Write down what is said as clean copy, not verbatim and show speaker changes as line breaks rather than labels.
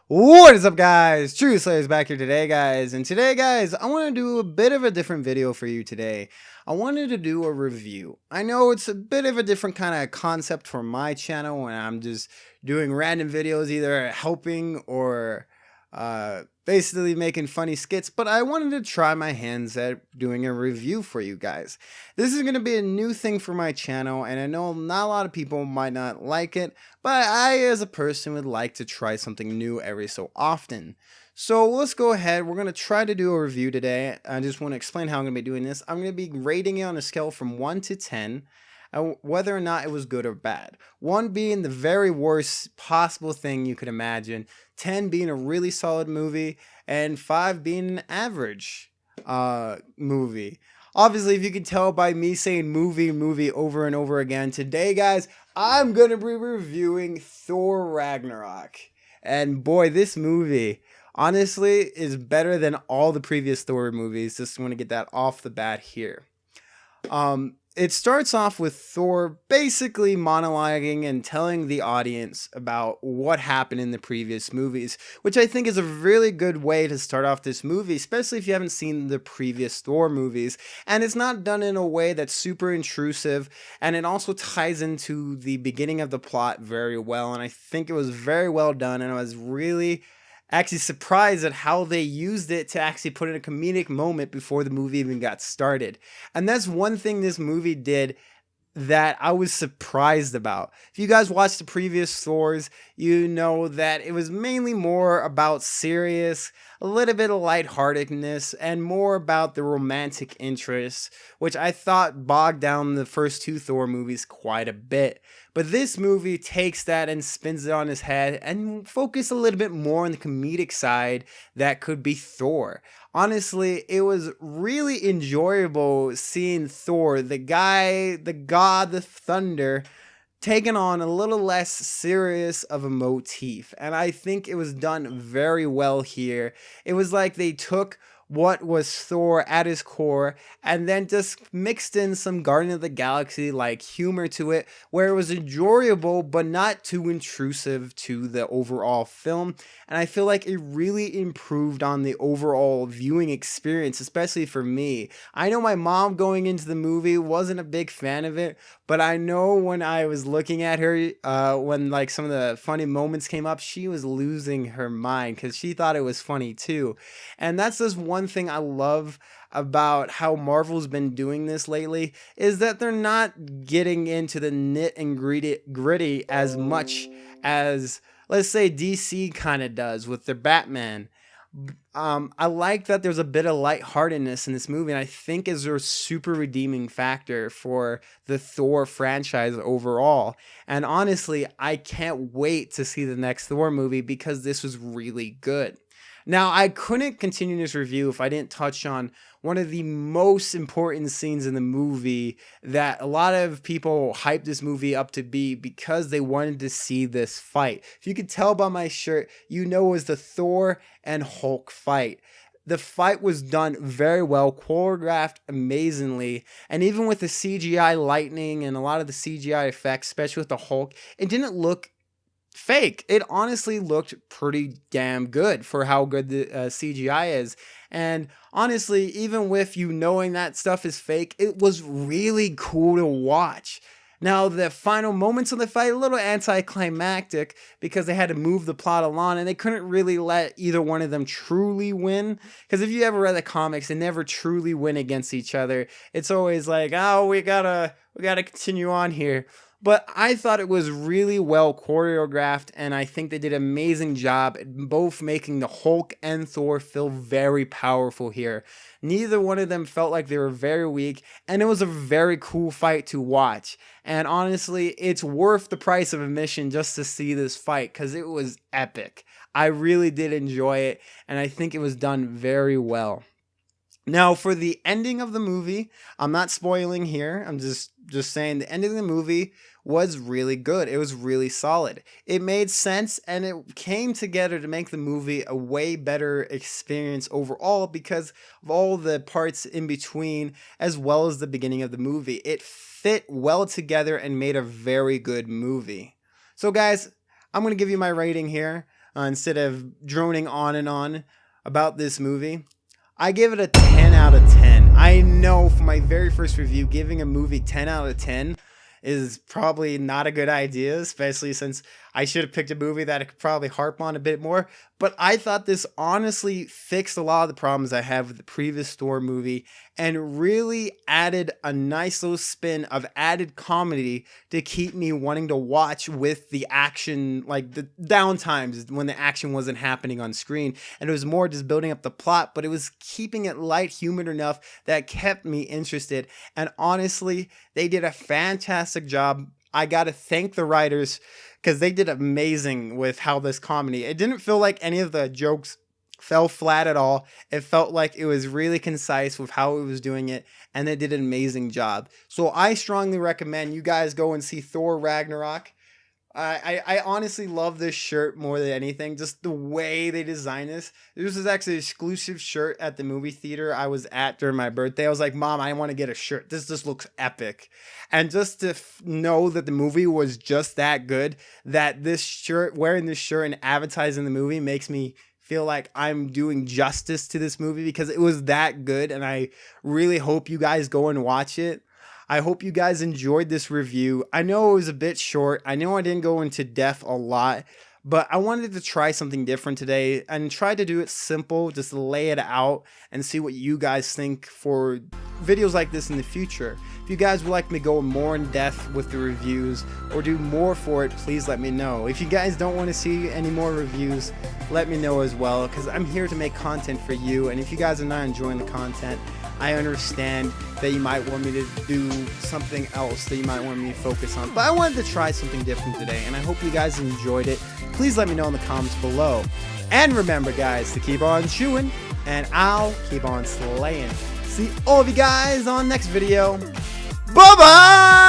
What is up, guys? ChewySlayer is back here today, guys. And today, guys, I want to do a bit of a different video for you today. I wanted to do a review. I know it's a bit of a different kind of concept for my channel, and I'm just doing random videos, either helping or basically making funny skits, but I wanted to try my hands at doing a review for you guys. This is going to be a new thing for my channel, and I know not a lot of people might not like it, but I as a person would like to try something new every so often. So let's go ahead. We're going to try to do a review today. I just want to explain how I'm going to be doing this. I'm going to be rating it on a scale from 1 to 10. Whether or not it was good or bad. 1 being the very worst possible thing you could imagine, 10 being a really solid movie, and 5 being an average movie. Obviously, if you can tell by me saying movie over and over again, today, guys, I'm going to be reviewing Thor Ragnarok. And boy, this movie, honestly, is better than all the previous Thor movies. Just want to get that off the bat here. It starts off with Thor basically monologuing and telling the audience about what happened in the previous movies, which I think is a really good way to start off this movie, especially if you haven't seen the previous Thor movies. And it's not done in a way that's super intrusive, and it also ties into the beginning of the plot very well, and I think it was very well done, and I was really actually surprised at how they used it to actually put in a comedic moment before the movie even got started. And that's one thing this movie did that I was surprised about. If you guys watched the previous Thors, you know that it was mainly more about serious, a little bit of lightheartedness, and more about the romantic interests, which I thought bogged down the first 2 Thor movies quite a bit. But this movie takes that and spins it on its head and focus a little bit more on the comedic side that could be Thor. Honestly, it was really enjoyable seeing Thor, the guy, the god, the thunder, taken on a little less serious of a motif. And I think it was done very well here. It was like they took what was Thor at his core and then just mixed in some Guardian of the Galaxy like humor to it, where it was enjoyable but not too intrusive to the overall film. And I feel like it really improved on the overall viewing experience, especially for me. I know my mom going into the movie wasn't a big fan of it, but I know when I was looking at her, when like some of the funny moments came up, she was losing her mind because she thought it was funny too. And that's just one thing I love about how Marvel's been doing this lately, is that they're not getting into the nit and gritty as much as, let's say, DC kind of does with their Batman. I like that there's a bit of lightheartedness in this movie, and I think is a super redeeming factor for the Thor franchise overall. And honestly, I can't wait to see the next Thor movie because this was really good. Now, I couldn't continue this review if I didn't touch on one of the most important scenes in the movie that a lot of people hyped this movie up to be because they wanted to see this fight. If you could tell by my shirt, you know it was the Thor and Hulk fight. The fight was done very well, choreographed amazingly, and even with the CGI lightning and a lot of the CGI effects, especially with the Hulk, it didn't look fake. It honestly looked pretty damn good for how good the CGI is. And honestly, even with you knowing that stuff is fake, it was really cool to watch. Now, the final moments of the fight, a little anticlimactic because they had to move the plot along and they couldn't really let either one of them truly win. Because if you ever read the comics, they never truly win against each other. It's always like, oh, we gotta continue on here. But I thought it was really well choreographed, and I think they did an amazing job at both making the Hulk and Thor feel very powerful here. Neither one of them felt like they were very weak, and it was a very cool fight to watch. And honestly, it's worth the price of admission just to see this fight because it was epic. I really did enjoy it, and I think it was done very well. Now, for the ending of the movie, I'm not spoiling here. I'm just saying the ending of the movie was really good. It was really solid. It made sense and it came together to make the movie a way better experience overall because of all the parts in between as well as the beginning of the movie. It fit well together and made a very good movie. So guys, I'm going to give you my rating here instead of droning on and on about this movie. I give it a 10 out of 10. I know for my very first review, giving a movie 10 out of 10 is probably not a good idea, especially since I should have picked a movie that I could probably harp on a bit more. But I thought this honestly fixed a lot of the problems I have with the previous Thor movie and really added a nice little spin of added comedy to keep me wanting to watch with the action, like the downtimes when the action wasn't happening on screen. And it was more just building up the plot, but it was keeping it light humored enough that kept me interested. And honestly, they did a fantastic job. I gotta thank the writers because they did amazing with how this comedy. It didn't feel like any of the jokes fell flat at all. It felt like it was really concise with how it was doing it, and they did an amazing job. So I strongly recommend you guys go and see Thor Ragnarok. I honestly love this shirt more than anything. Just the way they designed this. This was actually an exclusive shirt at the movie theater I was at during my birthday. I was like, Mom, I want to get a shirt. This just looks epic. And just to know that the movie was just that good, that this shirt, wearing this shirt and advertising the movie makes me feel like I'm doing justice to this movie because it was that good. And I really hope you guys go and watch it. I hope you guys enjoyed this review. I know it was a bit short. I know I didn't go into depth a lot, but I wanted to try something different today and try to do it simple, just lay it out and see what you guys think for videos like this in the future. If you guys would like me to go more in depth with the reviews or do more for it, please let me know. If you guys don't want to see any more reviews, let me know as well because I'm here to make content for you. And if you guys are not enjoying the content, I understand that you might want me to do something else that you might want me to focus on. But I wanted to try something different today, and I hope you guys enjoyed it. Please let me know in the comments below. And remember, guys, to keep on chewing, and I'll keep on slaying. See all of you guys on next video. Bye-bye!